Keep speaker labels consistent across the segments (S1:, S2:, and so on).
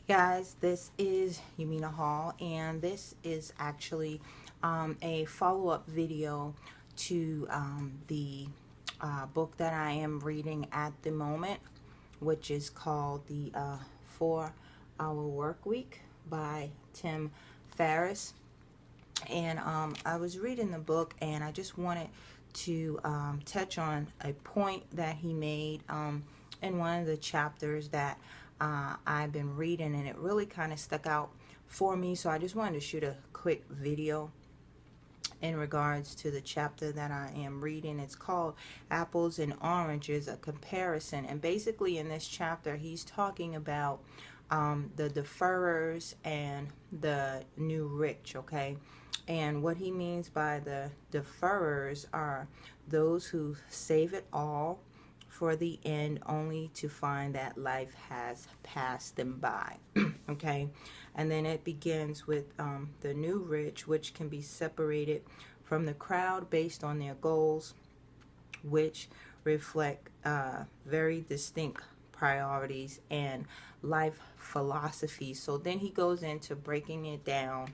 S1: Guys, this is Yamina Hall, and this is actually a follow-up video to the book that I am reading at the moment, which is called the 4-Hour Work Week by Tim Ferris. And I was reading the book, and I just wanted to touch on a point that he made in one of the chapters that I've been reading, and it really kind of stuck out for me. So I just wanted to shoot a quick video in regards to the chapter that I am reading. It's called Apples and Oranges, a Comparison. And basically in this chapter, he's talking about the deferrers and the new rich, okay? And what he means by the deferrers are those who save it all for the end, only to find that life has passed them by. Okay, and then it begins with the new rich, which can be separated from the crowd based on their goals, which reflect very distinct priorities and life philosophies. So then he goes into breaking it down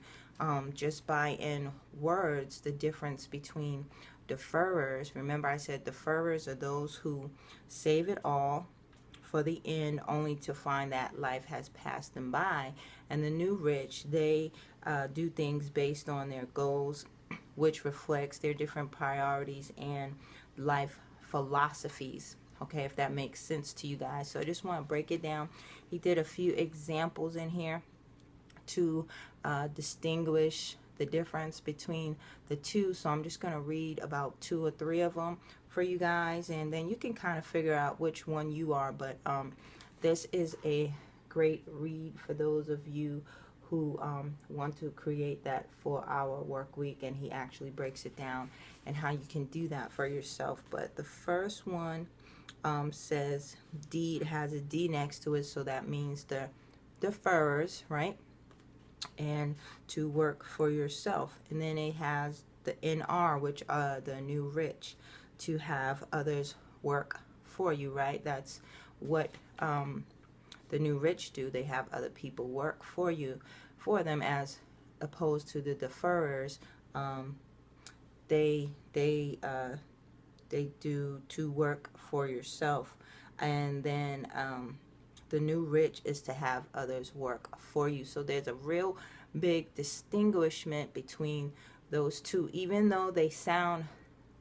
S1: just by in words, the difference between deferrers. Remember, I said deferrers are those who save it all for the end, only to find that life has passed them by. And the new rich, they do things based on their goals, which reflects their different priorities and life philosophies. Okay, if that makes sense to you guys. So I just want to break it down. He did a few examples in here to distinguish the difference between the two. So I'm just going to read about 2 or 3 of them for you guys, and then you can kind of figure out which one you are. But this is a great read for those of you who want to create that 4-hour work week, and he actually breaks it down and how you can do that for yourself. But the first one says deed, has a D next to it, so that means the deferrers, right? And to work for yourself. And then it has the NR, which are the new rich, to have others work for you, right? That's what the new rich do. They have other people work for you, for them, as opposed to the deferrers. They do to work for yourself. And then the new rich is to have others work for you. So there's a real big distinguishment between those two, even though they sound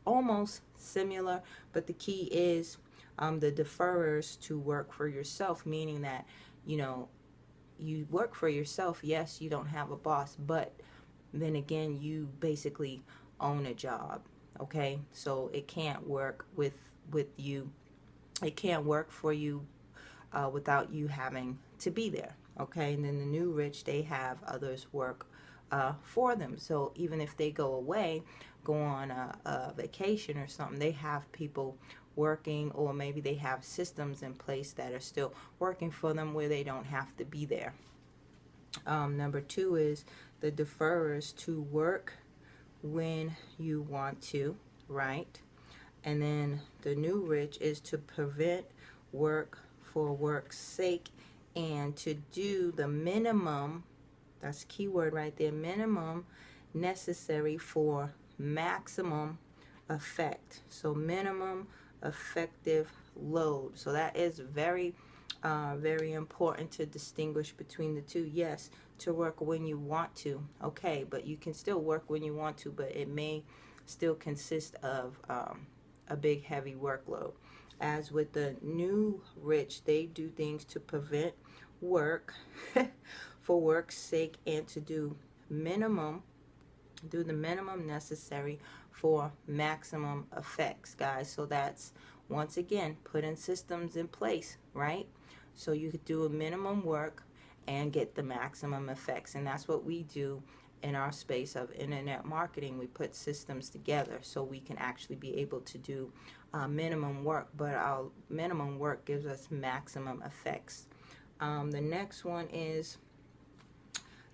S1: almost similar. But the key is the deferrers to work for yourself, meaning that, you know, you work for yourself. Yes, you don't have a boss, but then again, you basically own a job. Okay, so it can't work with you. It can't work for you without you having to be there. Okay, and then the new rich, they have others work for them. So even if they go away, go on a vacation or something, they have people working, or maybe they have systems in place that are still working for them where they don't have to be there. Number 2 is the deferrers, to work when you want to, right? And then the new rich is to prevent work for work's sake, and to do the minimum, that's key word right there, minimum necessary for maximum effect. So minimum effective load. So that is very very important to distinguish between the two. Yes, to work when you want to, okay, but you can still work when you want to, but it may still consist of a big heavy workload. As with the new rich, they do things to prevent work for work's sake, and to do the minimum necessary for maximum effects, guys. So that's, once again, putting systems in place, right? So you could do a minimum work and get the maximum effects. And that's what we do in our space of internet marketing. We put systems together so we can actually be able to do minimum work, but our minimum work gives us maximum effects. The next one is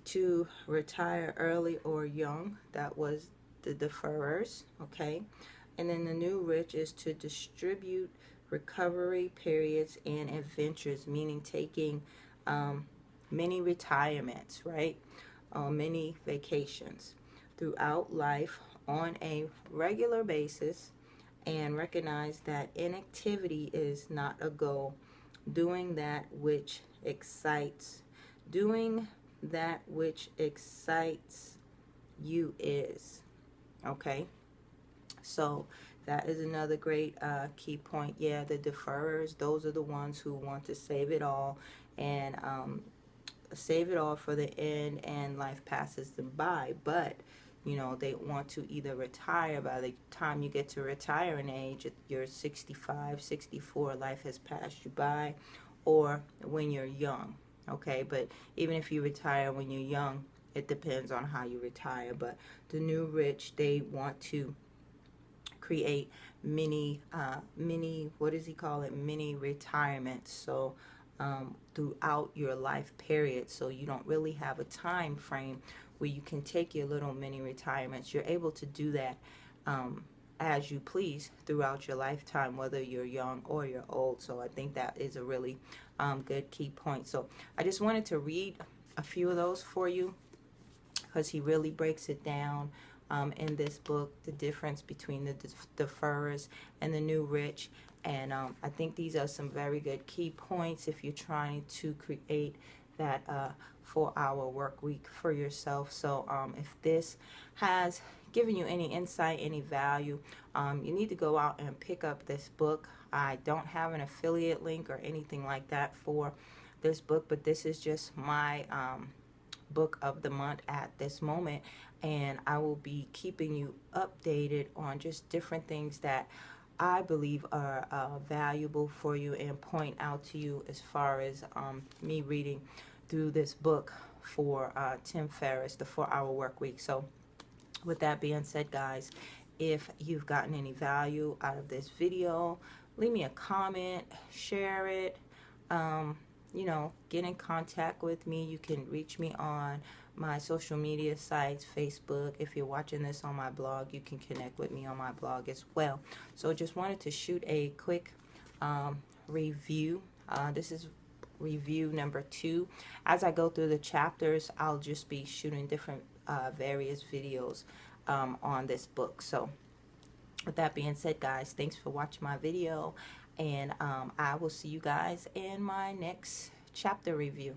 S1: to retire early or young. That was the deferrers, okay? And then the new rich is to distribute recovery periods and adventures, meaning taking many retirements, right? Many vacations throughout life on a regular basis, and recognize that inactivity is not a goal. Doing that which excites, doing that which excites you is. Okay? So that is another great key point. Yeah, the deferrers, those are the ones who want to save it all and save it all for the end, and life passes them by. But you know, they want to either retire. By the time you get to retiring age, you're 65, 64, life has passed you by, or when you're young. Okay, but even if you retire when you're young, it depends on how you retire. But the new rich, they want to create mini, what does he call it, mini retirements. So throughout your life period, so you don't really have a time frame where you can take your little mini retirements. You're able to do that as you please throughout your lifetime, whether you're young or you're old. So I think that is a really good key point. So I just wanted to read a few of those for you, because he really breaks it down in this book, the difference between the deferrers and the new rich. And I think these are some very good key points if you're trying to create that 4-hour work week for yourself. So if this has given you any insight, any value, you need to go out and pick up this book. I don't have an affiliate link or anything like that for this book, but this is just my book of the month at this moment, and I will be keeping you updated on just different things that I believe are valuable for you, and point out to you as far as me reading through this book for Tim Ferris, the 4-hour work week. So with that being said, guys, if you've gotten any value out of this video, leave me a comment, share it, you know, get in contact with me. You can reach me on my social media sites, Facebook. If you're watching this on my blog, you can connect with me on my blog as well. So just wanted to shoot a quick review. This is review number 2. As I go through the chapters, I'll just be shooting different various videos on this book. So with that being said, guys, thanks for watching my video, and I will see you guys in my next chapter review.